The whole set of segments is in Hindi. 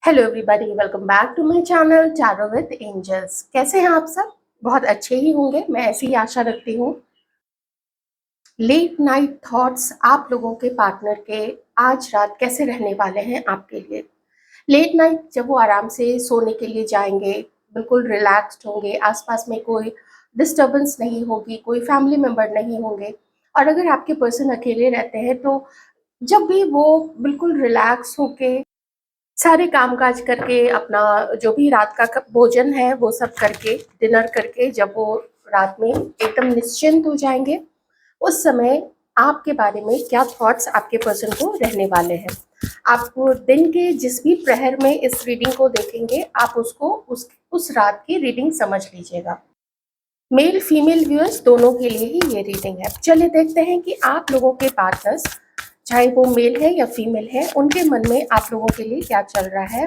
Hello everybody, welcome back to my channel tarot with angels. कैसे हैं आप सब? बहुत अच्छे ही होंगे, मैं ऐसी ही आशा रखती हूँ। लेट नाइट थॉट्स आप लोगों के पार्टनर के आज रात कैसे रहने वाले हैं आपके लिए। लेट नाइट जब वो आराम से सोने के लिए जाएंगे, बिल्कुल रिलैक्स्ड होंगे, आसपास में कोई डिस्टर्बेंस नहीं होगी, कोई फैमिली मेम्बर नहीं होंगे। और अगर आपके पर्सन अकेले रहते हैं तो जब भी वो बिल्कुल रिलैक्स होके सारे काम-काज करके अपना जो भी रात का भोजन है वो सब करके, डिनर करके जब वो रात में एकदम निश्चिंत हो जाएँगे, उस समय आपके बारे में क्या थॉट्स आपके पर्सन को रहने वाले हैं। आप दिन के जिस भी प्रहर में इस रीडिंग को देखेंगे, आप उसको उस रात की रीडिंग समझ लीजिएगा। मेल फीमेल व्यूअर्स दोनों के लिए ही ये रीडिंग है। चलिए देखते हैं कि आप लोगों के पार्टनर्स, चाहे वो मेल है या फीमेल है, उनके मन में आप लोगों के लिए क्या चल रहा है।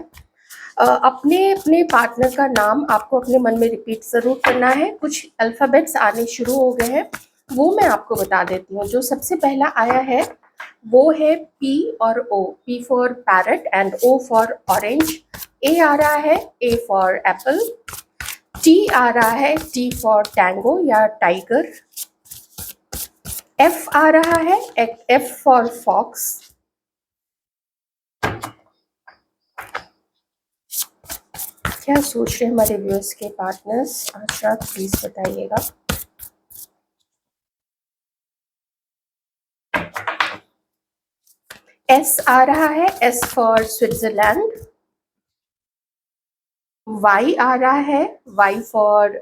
अपने अपने पार्टनर का नाम आपको अपने मन में रिपीट ज़रूर करना है। कुछ अल्फ़ाबेट्स आने शुरू हो गए हैं, वो मैं आपको बता देती हूँ। जो सबसे पहला आया है वो है पी और O. P for parrot and O for orange. A आ रहा है, ए फॉर एप्पल। टी आ रहा है, टी फॉर टैंगो या टाइगर। एफ आ रहा है, एफ फॉर फॉक्स। क्या सोच रहे हैं हमारे व्यूअर्स के पार्टनर्स आज रात, प्लीज बताइएगा। एस आ रहा है, एस फॉर स्विट्जरलैंड। वाई आ रहा है, वाई फॉर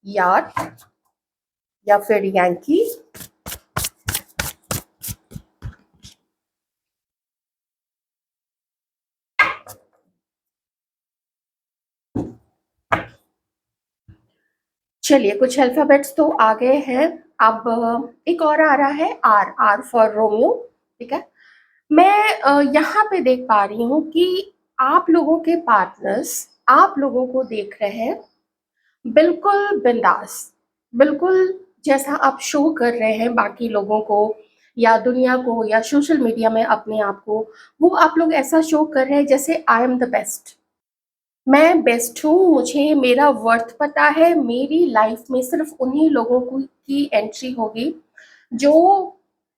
यार्ड या फिर यांकी। चलिए, कुछ अल्फाबेट्स तो आ गए हैं। अब एक और आ रहा है, आर। Are for Romeo. ठीक है, मैं यहाँ पे देख पा रही हूँ कि आप लोगों के पार्टनर्स आप लोगों को देख रहे हैं बिल्कुल बिंदास, बिल्कुल जैसा आप शो कर रहे हैं बाकी लोगों को या दुनिया को या सोशल मीडिया में अपने आप को, वो आप लोग ऐसा शो कर रहे हैं जैसे आई एम द बेस्ट। मैं बेस्ट हूँ, मुझे मेरा वर्थ पता है, मेरी लाइफ में सिर्फ उन्हीं लोगों को की एंट्री होगी जो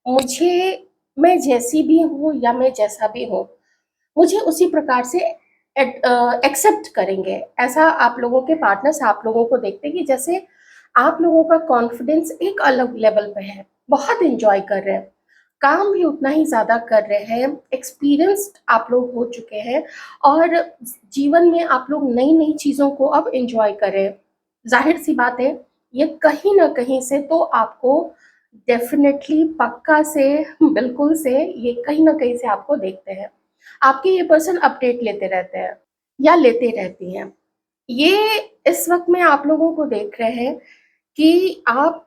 मुझे, मैं जैसी भी हूँ या मैं जैसा भी हूँ, मुझे उसी प्रकार से एक्सेप्ट करेंगे। ऐसा आप लोगों के पार्टनर्स आप लोगों को देखते हैं कि जैसे आप लोगों का कॉन्फिडेंस एक अलग लेवल पे है, बहुत इंजॉय कर रहे हैं, काम भी उतना ही ज़्यादा कर रहे हैं, एक्सपीरियंस्ड आप लोग हो चुके हैं और जीवन में आप लोग नई नई चीज़ों को अब इंजॉय करें। जाहिर सी बात है, ये कहीं ना कहीं से तो आपको डेफिनेटली, पक्का से, बिल्कुल से, ये कहीं ना कहीं से आपको देखते हैं। आपके ये पर्सन अपडेट लेते रहते हैं या लेते रहती हैं। ये इस वक्त में आप लोगों को देख रहे हैं कि आप,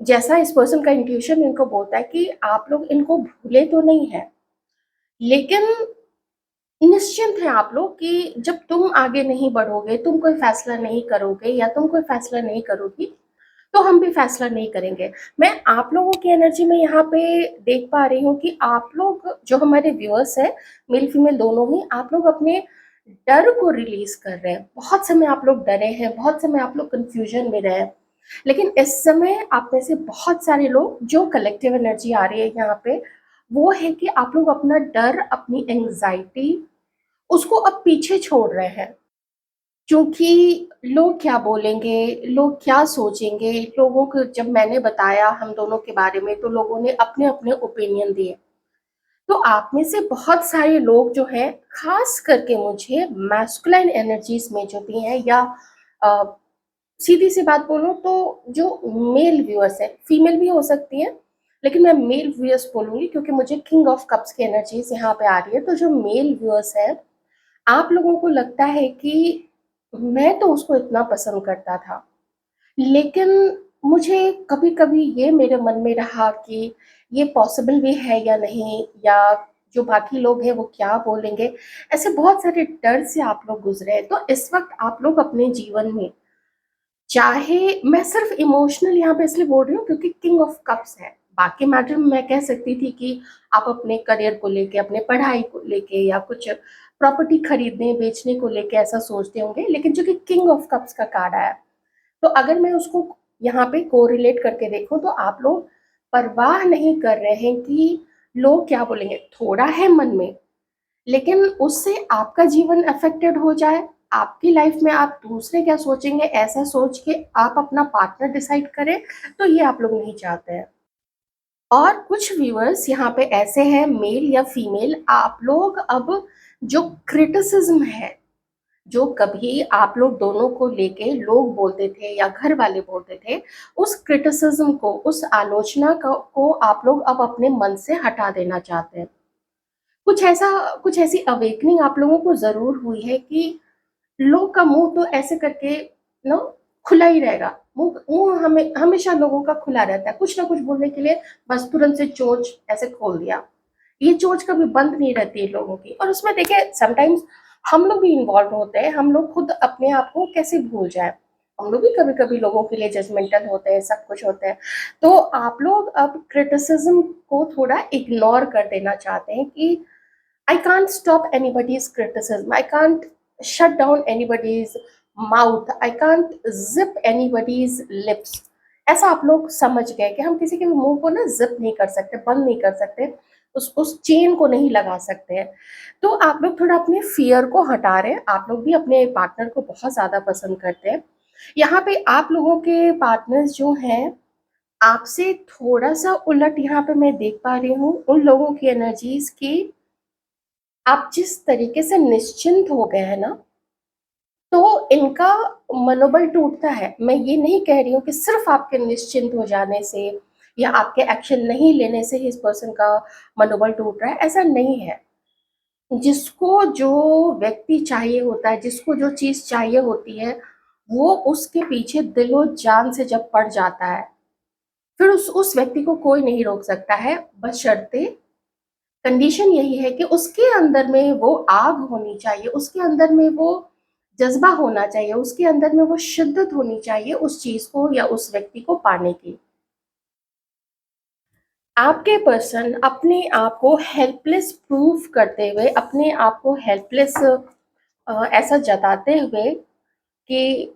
जैसा इस पर्सन का इंट्यूशन इनको बोलता है कि आप लोग इनको भूले तो नहीं है, लेकिन निश्चिंत हैं आप लोग कि जब तुम आगे नहीं बढ़ोगे, तुम कोई फैसला नहीं करोगे या तुम कोई फैसला नहीं करोगी, तो हम भी फैसला नहीं करेंगे। मैं आप लोगों की एनर्जी में यहाँ पे देख पा रही हूँ कि आप लोग, जो हमारे व्यूअर्स हैं, मेल फीमेल दोनों ही, आप लोग अपने डर को रिलीज कर रहे हैं। बहुत समय आप लोग डरे हैं, बहुत समय आप लोग कंफ्यूजन में रहे हैं, लेकिन इस समय आप में से बहुत सारे लोग, जो कलेक्टिव एनर्जी आ रही है यहाँ पे, वो है कि आप लोग अपना डर, अपनी एंग्जाइटी, उसको अब पीछे छोड़ रहे हैं। क्योंकि लोग क्या बोलेंगे, लोग क्या सोचेंगे, लोगों को जब मैंने बताया हम दोनों के बारे में तो लोगों ने अपने अपने ओपिनियन दिए। तो आप में से बहुत सारे लोग जो हैं, खास करके मुझे मैस्कुलाइन एनर्जीज में जो भी हैं, या अ, सीधी सी बात बोलूँ तो जो मेल व्यूअर्स हैं, फीमेल भी हो सकती हैं, लेकिन मैं मेल व्यूअर्स बोलूँगी क्योंकि मुझे किंग ऑफ कप्स की एनर्जीज यहाँ पे आ रही है। तो जो मेल व्यूअर्स हैं, आप लोगों को लगता है कि मैं तो उसको इतना पसंद करता था, लेकिन मुझे कभी-कभी ये मेरे मन में रहा कि ये पॉसिबल भी है या नहीं, या जो बाकी लोग हैं वो क्या बोलेंगे। ऐसे बहुत सारे डर से आप लोग गुज़रे हैं। तो इस वक़्त आप लोग अपने जीवन में, चाहे मैं सिर्फ़ इमोशनल यहाँ पे इसलिए बोल रही हूँ क्योंकि किंग ऑफ कप्स है। बाकी मैटर में मैं कह सकती थी कि आप अपने करियर को लेके, अपने पढ़ाई को लेके या कुछ प्रॉपर्टी खरीदने, बेचने को लेके ऐसा सोचते होंगे, लेकिन जो कि किंग ऑफ कप्स का कार्ड आया, तो अगर मैं उसको यहाँ पे कोरिलेट करके देखूँ तो आप लोग परवाह नहीं कर रहे हैं कि लोग क्या बोलेंगे। थोड़ा है मन में, लेकिन उससे आपका जीवन अफेक्टेड हो जाए, आपकी लाइफ में आप दूसरे क्या सोचेंगे ऐसा सोच के आप अपना पार्टनर डिसाइड करें, तो ये आप लोग नहीं चाहते हैं। और कुछ व्यूअर्स यहाँ पे ऐसे हैं, मेल या फीमेल, आप लोग अब जो क्रिटिसिज्म है, जो कभी आप लोग दोनों को लेके लोग बोलते थे या घर वाले बोलते थे, उस क्रिटिसिज्म को, उस आलोचना को आप लोग अब अपने मन से हटा देना चाहते हैं। कुछ ऐसी अवेकनिंग आप लोगों को ज़रूर हुई है कि लोग का मुँह तो ऐसे करके ना खुला ही रहेगा। मुँह मुँह हमेशा लोगों का खुला रहता है, कुछ ना कुछ बोलने के लिए बस तुरंत से चोंच ऐसे खोल दिया। ये चोंच कभी बंद नहीं रहती है लोगों की, और उसमें देखिए समटाइम्स हम लोग भी इन्वॉल्व होते हैं, हम लोग खुद अपने आप को कैसे भूल जाएँ। हम लोग भी कभी-कभी लोगों के लिए जजमेंटल होते हैं, सब कुछ होते हैं। तो आप लोग अब क्रिटिसिज़्म को थोड़ा इग्नोर कर देना चाहते हैं कि I can't stop anybody's criticism. I can't shut down anybody's mouth. I can't zip anybody's lips. ऐसा आप लोग समझ गए कि हम किसी के भी मुंह को ना जिप नहीं कर सकते, बंद नहीं कर सकते, उस चेन को नहीं लगा सकते हैं। तो आप लोग थोड़ा अपने फियर को हटा रहे हैं। आप लोग भी अपने पार्टनर को बहुत ज़्यादा पसंद करते हैं। यहाँ पे आप लोगों के पार्टनर्स जो हैं, आपसे थोड़ा सा उलट यहाँ पे मैं देख पा रही हूँ उन लोगों की एनर्जीज की। आप जिस तरीके से निश्चिंत हो गए हैं ना, तो इनका मनोबल टूटता है। मैं ये नहीं कह रही हूँ कि सिर्फ़ आपके निश्चिंत हो जाने से या आपके एक्शन नहीं लेने से ही इस पर्सन का मनोबल टूट रहा है, ऐसा नहीं है। जिसको जो व्यक्ति चाहिए होता है, जिसको जो चीज़ चाहिए होती है, वो उसके पीछे दिलो-जान से जब पड़ जाता है, फिर उस व्यक्ति को कोई नहीं रोक सकता है, बशर्ते कंडीशन यही है कि उसके अंदर में वो आग होनी चाहिए, उसके अंदर में वो जज़्बा होना चाहिए, उसके अंदर में वो शिद्दत होनी चाहिए उस चीज़ को या उस व्यक्ति को पाने की। आपके पर्सन अपने आप को हेल्पलेस प्रूव करते हुए, अपने आप को हेल्पलेस ऐसा जताते हुए कि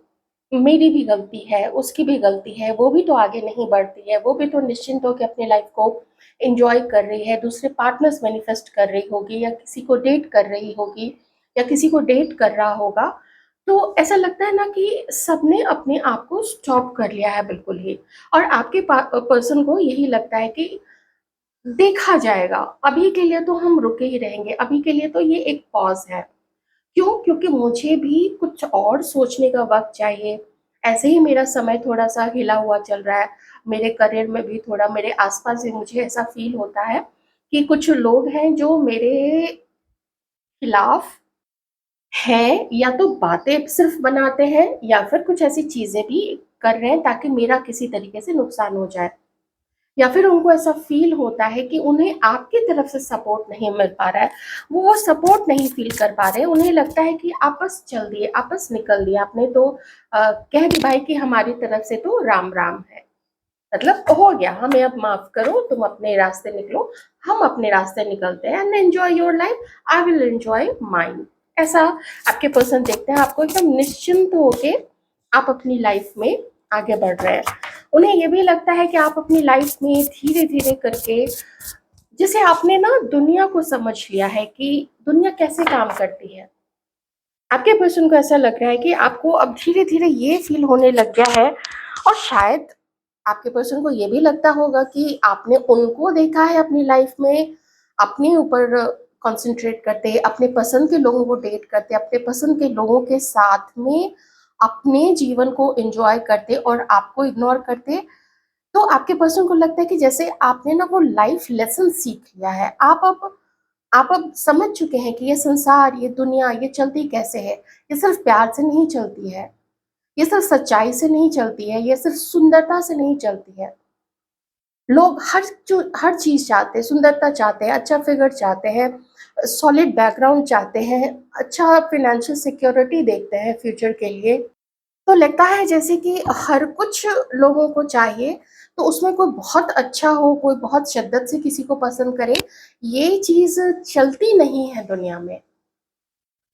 मेरी भी गलती है, उसकी भी गलती है, वो भी तो आगे नहीं बढ़ती है, वो भी तो निश्चिंत होके अपनी लाइफ़ को एन्जॉय कर रही है, दूसरे पार्टनर्स मैनिफेस्ट कर रही होगी या किसी को डेट कर रही होगी या किसी को डेट कर रहा होगा। तो ऐसा लगता है ना कि सबने अपने आप को स्टॉप कर लिया है बिल्कुल ही, और आपके पर्सन को यही लगता है कि देखा जाएगा, अभी के लिए तो हम रुके ही रहेंगे, अभी के लिए तो ये एक पॉज़ है। क्यों? क्योंकि मुझे भी कुछ और सोचने का वक़्त चाहिए। ऐसे ही मेरा समय थोड़ा-सा हिला हुआ चल रहा है। मेरे करियर में भी थोड़ा, मेरे आस-पास भी मुझे ऐसा फ़ील होता है कि कुछ लोग हैं जो मेरे खिलाफ हैं, या तो बातें सिर्फ़ बनाते हैं या फिर कुछ ऐसी चीज़ें भी कर रहे हैं ताकि मेरा किसी तरीके से नुकसान हो जाए। या फिर उनको ऐसा फ़ील होता है कि उन्हें आपकी तरफ से सपोर्ट नहीं मिल पा रहा है, वो सपोर्ट नहीं फ़ील कर पा रहे हैं, उन्हें लगता है कि आप बस चल दिए, आप बस निकल दिए, आपने तो कह दी भाई कि हमारी तरफ से तो राम-राम है। मतलब हो गया, हमें अब माफ़ करो, तुम अपने रास्ते निकलो, हम अपने रास्ते निकलते हैं, and enjoy your life, I will enjoy mine. ऐसा आपके पर्सन देखते हैं आपको एकदम निश्चिंत होके आप अपनी लाइफ़ में आगे बढ़ रहे हैं। उन्हें ये भी लगता है कि आप अपनी लाइफ़ में धीरे-धीरे करके, जैसे आपने ना दुनिया को समझ लिया है कि दुनिया कैसे काम करती है। आपके पर्सन को ऐसा लग रहा है कि आपको अब धीरे-धीरे ये फ़ील होने लग गया है, और शायद आपके पर्सन को ये भी लगता होगा कि आपने उनको देखा है अपनी लाइफ़ में, अपने ऊपर कॉन्सन्ट्रेट करते, अपने पसंद के लोगों को डेट करते, अपने पसंद के लोगों के साथ में अपने जीवन को एन्जॉय करते और आपको इग्नोर करते। तो आपके पर्सन को लगता है कि जैसे आपने ना वो लाइफ लेसन सीख लिया है। आप अब समझ चुके हैं कि ये संसार, ये दुनिया, ये चलती कैसे है। ये सिर्फ़ प्यार से नहीं चलती है, ये सिर्फ़ सच्चाई से नहीं चलती है, ये सिर्फ़ सुंदरता से नहीं चलती है। लोग हर चीज़ चाहते हैं, सुंदरता चाहते हैं, अच्छा फिगर चाहते हैं, सॉलिड बैकग्राउंड चाहते हैं, अच्छा फ़ाइनेंशियल सिक्योरिटी देखते हैं फ्यूचर के लिए। तो लगता है जैसे कि हर कुछ लोगों को चाहिए, तो उसमें कोई बहुत अच्छा हो, कोई बहुत शिद्दत से किसी को पसंद करे, ये चीज़ चलती नहीं है दुनिया में।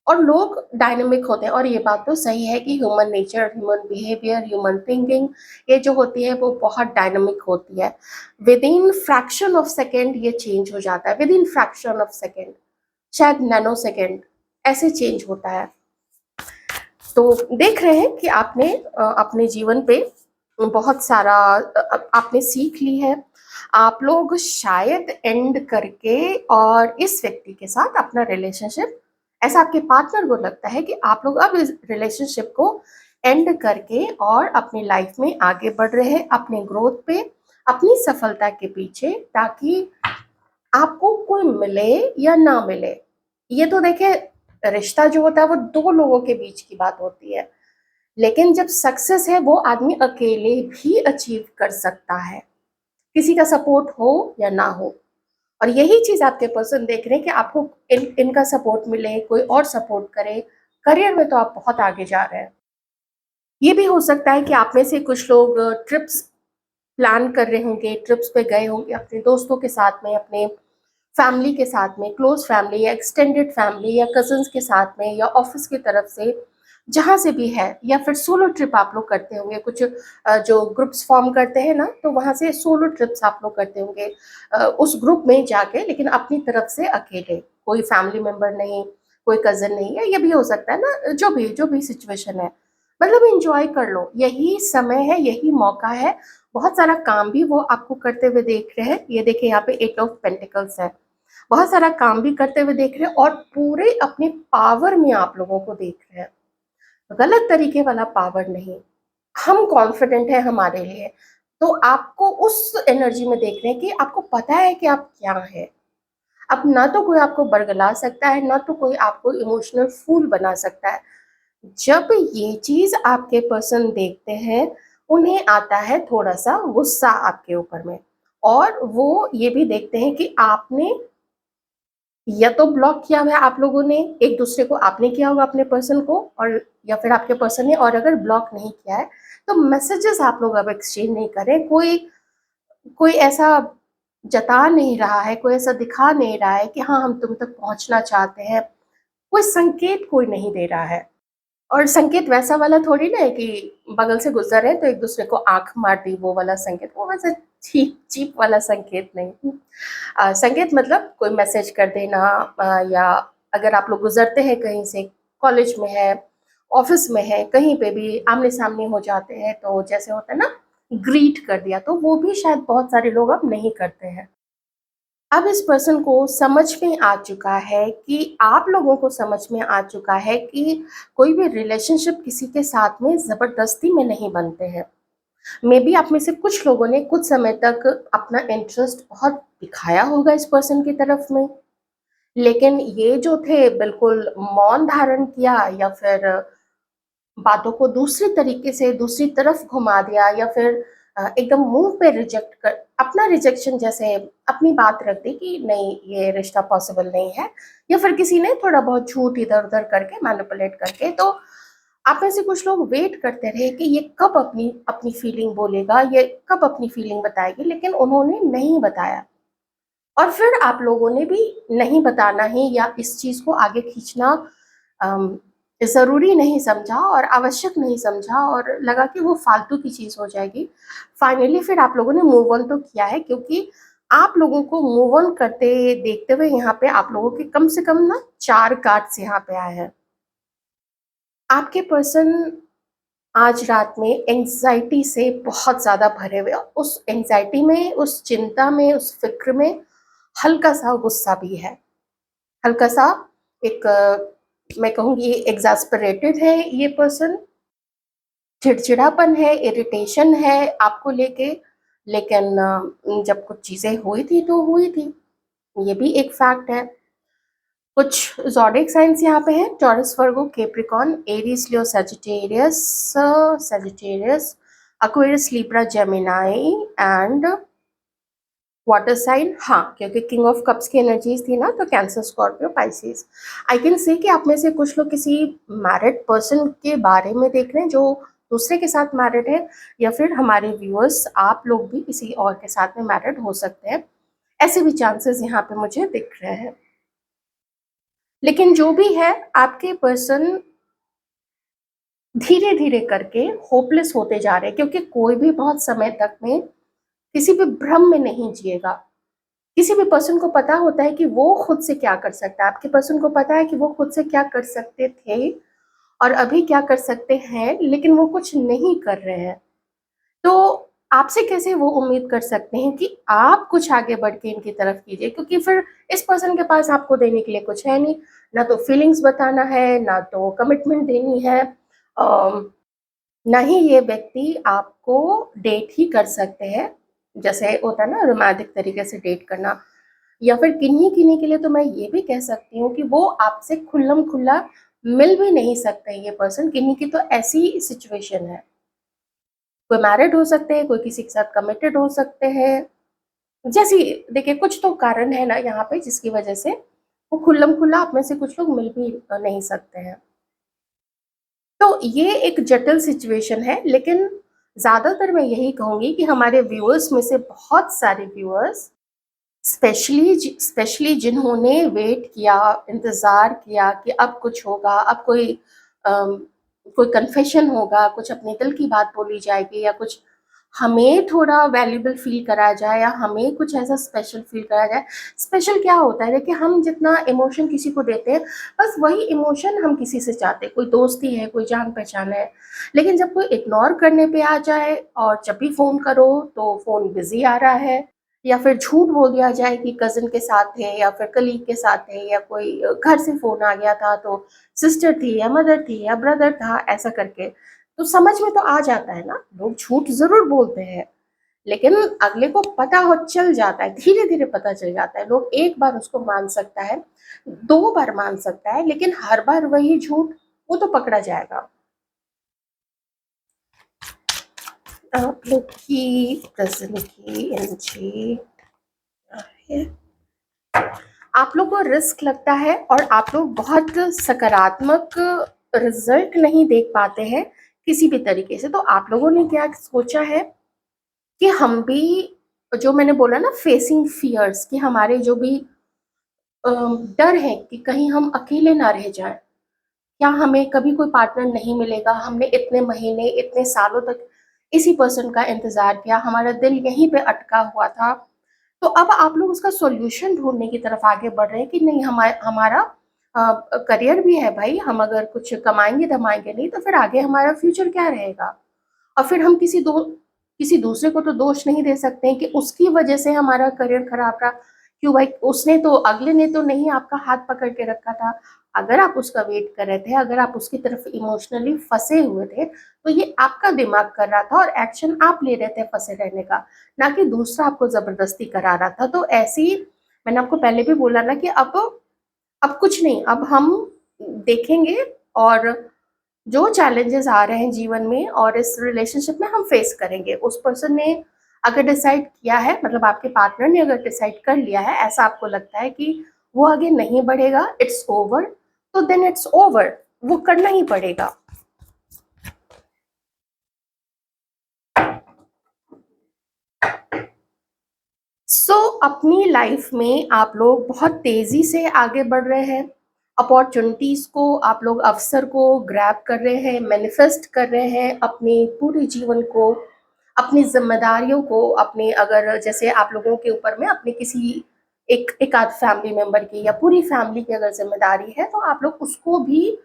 और लोग डायनामिक होते हैं, और ये बात तो सही है कि human nature, human behaviour, human thinking ये जो होती है वो बहुत डायनामिक होती है। With in fraction of second ये चेंज हो जाता है, with in fraction of second, शायद नैनो सेकेंड ऐसे चेंज होता है। तो देख रहे हैं कि आपने अपने जीवन पे बहुत सारा आपने सीख ली है। आप लोग शायद एंड करके और इस व्यक्ति के साथ अपना रिलेशनशिप, ऐसा आपके पार्टनर को लगता है कि आप लोग अब इस रिलेशनशिप को एंड करके और अपनी लाइफ में आगे बढ़ रहे हैं, अपने ग्रोथ पे, अपनी सफलता के पीछे, ताकि आपको कोई मिले या ना मिले, ये तो देखिए रिश्ता जो होता है वो दो लोगों के बीच की बात होती है, लेकिन जब सक्सेस है वो आदमी अकेले भी अचीव कर सकता है, किसी का सपोर्ट हो या ना हो। और यही चीज आपके पर्सन देख रहे हैं कि आपको इनका सपोर्ट मिले, कोई और सपोर्ट करे, करियर में तो आप बहुत आगे जा रहे हैं। ये भी हो सकता है कि आप में से कुछ लोग ट्रिप्स प्लान कर रहे होंगे, ट्रिप्स पे गए होंगे अपने दोस्तों के साथ में, अपने फैमिली के साथ में, क्लोज फैमिली या एक्सटेंडेड फैमिली या कजन्स के साथ में, या ऑफिस की तरफ से, जहाँ से भी है, या फिर सोलो ट्रिप आप लोग करते होंगे। कुछ जो ग्रुप्स फॉर्म करते हैं ना, तो वहाँ से सोलो ट्रिप्स आप लोग करते होंगे, उस ग्रुप में जाके, लेकिन अपनी तरफ से अकेले, कोई फैमिली मेंबर नहीं, कोई कजन नहीं है। ये भी हो सकता है ना, जो भी सिचुएशन है, मतलब एंजॉय कर लो, यही समय है, यही मौका है। बहुत सारा काम भी वो आपको करते हुए देख रहे हैं, ये देखिए यहाँ पे 8 ऑफ पेंटिकल्स है, बहुत सारा काम भी करते हुए देख रहे हैं और पूरे अपने पावर में आप लोगों को देख रहे हैं, गलत तरीके वाला पावर नहीं। हम कॉन्फिडेंट है हमारे लिए, तो आपको उस एनर्जी में देख रहे हैं कि आपको पता है कि आप क्या है। अब ना तो कोई आपको बरगला सकता है, ना तो कोई आपको इमोशनल फूल बना सकता है। जब ये चीज आपके पर्सन देखते हैं, उन्हें आता है थोड़ा सा गुस्सा आपके ऊपर में, और वो ये भी देखते हैं कि आपने या तो ब्लॉक किया हुआ है, आप लोगों ने एक दूसरे को, आपने किया होगा अपने पर्सन को, और या फिर आपके पर्सन ने, और अगर ब्लॉक नहीं किया है तो मैसेजेस आप लोग अब एक्सचेंज नहीं करें। कोई कोई ऐसा जता नहीं रहा है, कोई ऐसा दिखा नहीं रहा है कि हाँ हम तुम तक पहुंचना चाहते हैं, कोई संकेत कोई नहीं दे रहा है। और संकेत वैसा वाला थोड़ी ना है कि बगल से गुजर रहे हैं तो एक दूसरे को आंख मार दी, वो वाला संकेत, वो वैसे चीप चीप वाला संकेत नहीं। संकेत मतलब कोई मैसेज कर देना, या अगर आप लोग गुजरते हैं कहीं से, कॉलेज में है, ऑफिस में है, कहीं पे भी आमने सामने हो जाते हैं, तो जैसे होता है ना, ग्रीट कर दिया, तो वो भी शायद बहुत सारे लोग अब नहीं करते हैं। अब इस पर्सन को समझ में आ चुका है कि आप लोगों को समझ में आ चुका है कि कोई भी रिलेशनशिप किसी के साथ में ज़बरदस्ती में नहीं बनते हैं। मे बी आप में से कुछ लोगों ने कुछ समय तक अपना इंटरेस्ट बहुत दिखाया होगा इस पर्सन की तरफ में, लेकिन ये जो थे बिल्कुल मौन धारण किया, या फिर बातों को दूसरी तरीके से दूसरी तरफ घुमा दिया, या फिर एकदम मुंह पे रिजेक्ट कर, अपना रिजेक्शन जैसे अपनी बात रख दी कि नहीं ये रिश्ता पॉसिबल नहीं है, या फिर किसी ने थोड़ा बहुत झूठ इधर उधर करके मैनिपुलेट करके, तो आप में से कुछ लोग वेट करते रहे कि ये कब अपनी अपनी फीलिंग बोलेगा, ये कब अपनी फीलिंग बताएगी, लेकिन उन्होंने नहीं बताया। और फिर आप लोगों ने भी नहीं बताना ही, या इस चीज को आगे खींचना अम, ज़रूरी नहीं समझा और आवश्यक नहीं समझा, और लगा कि वो फालतू की चीज़ हो जाएगी। फाइनली फिर आप लोगों ने मूव ऑन तो किया है, क्योंकि आप लोगों को मूव ऑन करते देखते हुए यहाँ पे आप लोगों के कम से कम ना 4 कार्ड्स यहाँ पे आए हैं। आपके पर्सन आज रात में एंग्ज़ायटी से बहुत ज़्यादा भरे हुए हैं। उस एंग्ज़ायटी में, उस चिंता में, उस फ़िक्र में हल्का-सा गुस्सा भी है। हल्का-सा एक मैं कहूँगी एग्ज़ैस्परेटेड है ये पर्सन, चिड़चिड़ापन है, इरिटेशन है आपको लेके, लेकिन जब कुछ चीज़ें हुई थी तो हुई थी, ये भी एक फैक्ट है। कुछ ज़ोडिएक साइन्स यहाँ पे हैं, Taurus, Virgo, Capricorn, Aries, Leo, Sagittarius, Sagittarius, Aquarius, Libra, Gemini and water sign. हाँ, क्योंकि किंग ऑफ कप्स की एनर्जीज थी ना, तो Cancer, Scorpio, Pisces. I can say कि आप में से कुछ लोग किसी मैरिड पर्सन के बारे में देख रहे हैं जो दूसरे के साथ मैरिड है, या फिर हमारे व्यूअर्स आप लोग भी किसी और के साथ में मैरिड हो सकते हैं, ऐसे भी चांसेस यहाँ पे मुझे दिख रहे हैं। लेकिन जो भी है, आपके पर्सन धीरे-धीरे करके होपलेस होते जा रहे हैं, क्योंकि कोई भी बहुत समय तक में किसी भी भ्रम में नहीं जिएगा। किसी भी पर्सन को पता होता है कि वो खुद से क्या कर सकता है। आपके पर्सन को पता है कि वो खुद से क्या कर सकते थे और अभी क्या कर सकते हैं, लेकिन वो कुछ नहीं कर रहे हैं। तो आपसे कैसे वो उम्मीद कर सकते हैं कि आप कुछ आगे बढ़ के इनकी तरफ कीजिए, क्योंकि फिर इस पर्सन के पास आपको देने के लिए कुछ है नहीं। ना तो फीलिंग्स बताना है, ना तो कमिटमेंट देनी है, ना ही ये व्यक्ति आपको डेट ही कर सकते हैं, जैसे होता है ना रोमांटिक तरीके से डेट करना। या फिर किन्हीं-किन्हीं के लिए तो मैं ये भी कह सकती हूँ कि वो आपसे खुल्लम-खुल्ला मिल भी नहीं सकते ये पर्सन। किन्हीं की तो ऐसी सिचुएशन है। कोई मैरिड हो सकते हैं, कोई किसी के साथ कमिटेड हो सकते हैं। जैसी देखिए, कुछ तो कारण है ना यहाँ पे जिसकी वजह से वो खुल्लम-खुल्ला आप में से कुछ लोग मिल भी नहीं सकते हैं। तो ये एक जटिल सिचुएशन है, लेकिन ज़्यादातर मैं यही कहूँगी कि हमारे व्यूअर्स में से बहुत सारे व्यूअर्स स्पेशली जिन्होंने वेट किया, इंतज़ार किया कि अब कुछ होगा, अब अम, कोई कन्फेशन होगा, कुछ अपने दिल की बात बोली जाएगी, या कुछ हमें थोड़ा वैल्यूएबल फ़ील कराया जाए, या हमें कुछ ऐसा स्पेशल फ़ील कराया जाए। स्पेशल क्या होता है, देखिए हम जितना इमोशन किसी को देते हैं, बस वही इमोशन हम किसी से चाहते हैं। कोई दोस्ती है, कोई जान-पहचान है, लेकिन जब कोई इग्नोर करने पे आ जाए और जब भी फ़ोन करो तो फ़ोन बिज़ी आ रहा है, या फिर झूठ बोल दिया जाए कि कज़िन के साथ थे, या फिर कलीग के साथ थे, या कोई घर से फ़ोन आ गया था तो सिस्टर थी या मदर थी या ब्रदर था, ऐसा करके। तो समझ में तो आ जाता है ना, लोग झूठ ज़रूर बोलते हैं, लेकिन अगले को पता हो चल जाता है, धीरे-धीरे पता चल जाता है। लोग एक बार उसको मान सकता है, 2 बार मान सकता है, लेकिन हर बार वही झूठ, वो तो पकड़ा जाएगा। आप लोग की कज़िन की एनर्जी है। आप लोग को रिस्क लगता है और आप लोग बहुत सकारात्मक रिजल्ट नहीं देख पाते हैं किसी भी तरीके से। तो आप लोगों ने क्या सोचा है कि हम भी, जो मैंने बोला ना, फेसिंग फियर्स, कि हमारे जो भी डर है कि कहीं हम अकेले ना रह जाएं, क्या हमें कभी कोई पार्टनर नहीं मिलेगा, हमने इतने महीने इतने सालों तक इसी पर्सन का इंतजार किया, हमारा दिल यहीं पे अटका हुआ था। तो अब आप लोग उसका सॉल्यूशन ढूँढने की तरफ आगे बढ़ रहे हैं कि नहीं, हमारा करियर भी है भाई, हम अगर कुछ कमाएँगे-धमाएँगे नहीं तो फिर आगे हमारा फ्यूचर क्या रहेगा? और फिर हम किसी दूसरे को तो दोष नहीं दे सकते हैं कि उसकी वजह से हमारा करियर खराब रहा। क्यों भाई, अगले ने तो नहीं आपका हाथ पकड़ के रखा था। अगर आप उसका वेट कर रहे थे, अगर आप उसकी तरफ इमोशनली फँसे हुए थे, तो ये आपका दिमाग कर रहा था और एक्शन आप ले रहे थे फँसे रहने का, ना कि दूसरा आपको ज़बरदस्ती करा रहा था। तो ऐसे ही मैंने आपको पहले भी बोला ना कि अब कुछ नहीं, अब हम देखेंगे, और जो चैलेंजेस आ रहे हैं जीवन में और इस रिलेशनशिप में हम फेस करेंगे। उस पर्सन ने अगर डिसाइड किया है, मतलब आपके पार्टनर ने अगर डिसाइड कर लिया है, ऐसा आपको लगता है कि वो आगे नहीं बढ़ेगा, इट्स ओवर, तो देन इट्स ओवर, वो करना ही पड़ेगा। अपनी लाइफ में आप लोग बहुत तेज़ी से आगे बढ़ रहे हैं। अपॉर्च्युनिटीज़ को, आप लोग अवसर को ग्रैब कर रहे हैं, मैनिफेस्ट कर रहे हैं अपने पूरे जीवन को, अपनी ज़िम्मेदारियों को, अपने, अगर जैसे आप लोगों के ऊपर में अपने किसी एक आध फैमिली मेंबर की या पूरी फैमिली की अगर ज़िम्मेदारी है, तो आप लोग उसको भी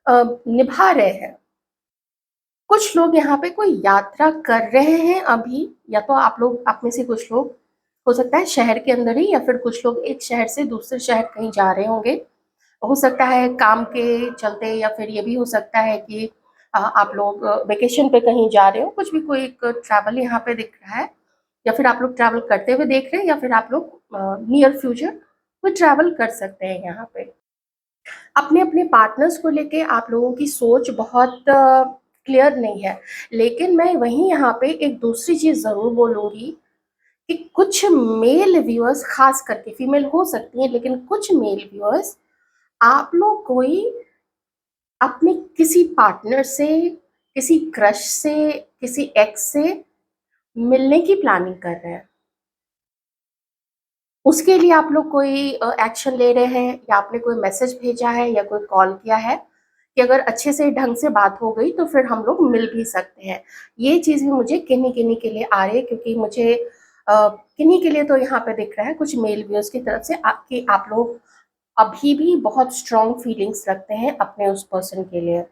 निभा रहे हैं। कुछ लोग यहाँ पे कोई यात्रा कर रहे हैं अभी, या तो आप में से कुछ लोग, हो सकता है शहर के अंदर ही, या फिर कुछ लोग एक शहर से दूसरे शहर कहीं जा रहे होंगे। हो सकता है काम के चलते, या फिर ये भी हो सकता है कि आप लोग वेकेशन पे कहीं जा रहे हो, कुछ भी, कोई एक ट्रैवल यहाँ पे दिख रहा है, या फिर आप लोग ट्रैवल करते हुए देख रहे हैं, या फिर आप लोग नियर फ्यूचर कोई ट्रैवल कर सकते हैं यहाँ पे। अपने-अपने पार्टनर्स को लेके आप लोगों की सोच बहुत क्लियर नहीं है। लेकिन मैं वहीं यहाँ पे एक दूसरी चीज़ ज़रूर बोलूँगी कि कुछ मेल व्यूअर्स, ख़ास करके फीमेल हो सकती हैं, लेकिन कुछ मेल व्यूअर्स, आप लोग कोई अपने किसी पार्टनर से, किसी क्रश से, किसी एक्स से मिलने की प्लानिंग कर रहे हैं। उसके लिए आप लोग कोई एक्शन ले रहे हैं या आपने कोई मैसेज भेजा है या कोई कॉल किया है कि अगर अच्छे से ढंग से बात हो गई तो फिर हम लोग मिल भी सकते हैं। ये चीज़ भी मुझे किन्हीं-किन्हीं के लिए आ रही है क्योंकि मुझे किन्हीं के लिए तो यहाँ पे दिख रहा है कुछ मेल व्यूज़ की तरफ से कि आप लोग अभी भी बहुत स्ट्रॉन्ग फीलिंग्स रखते हैं अपने उस पर्सन के लिए।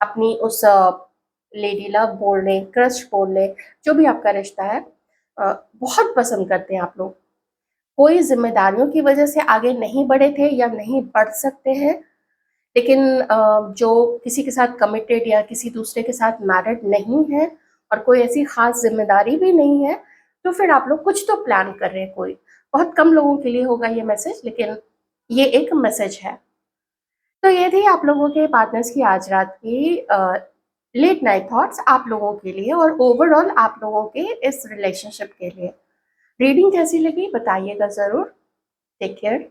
अपनी उस लेडी लव बोल लें, क्रश बोल लें, जो भी आपका रिश्ता है बहुत पसंद करते हैं आप लोग। कोई ज़िम्मेदारियों की वजह से आगे नहीं बढ़े थे या नहीं बढ़ सकते हैं, लेकिन जो किसी के साथ कमिटेड या किसी दूसरे के साथ मैरिड नहीं है और कोई ऐसी ख़ास ज़िम्मेदारी भी नहीं है, तो फिर आप लोग कुछ तो प्लान कर रहे हैं कोई। बहुत कम लोगों के लिए होगा ये मैसेज लेकिन ये एक मैसेज है। तो ये थी आप लोगों के पार्टनर्स की आज रात की लेट नाइट थॉट्स आप लोगों के लिए और ओवरऑल आप लोगों के इस रिलेशनशिप के लिए। रीडिंग कैसी लगी बताइएगा ज़रूर। Take care.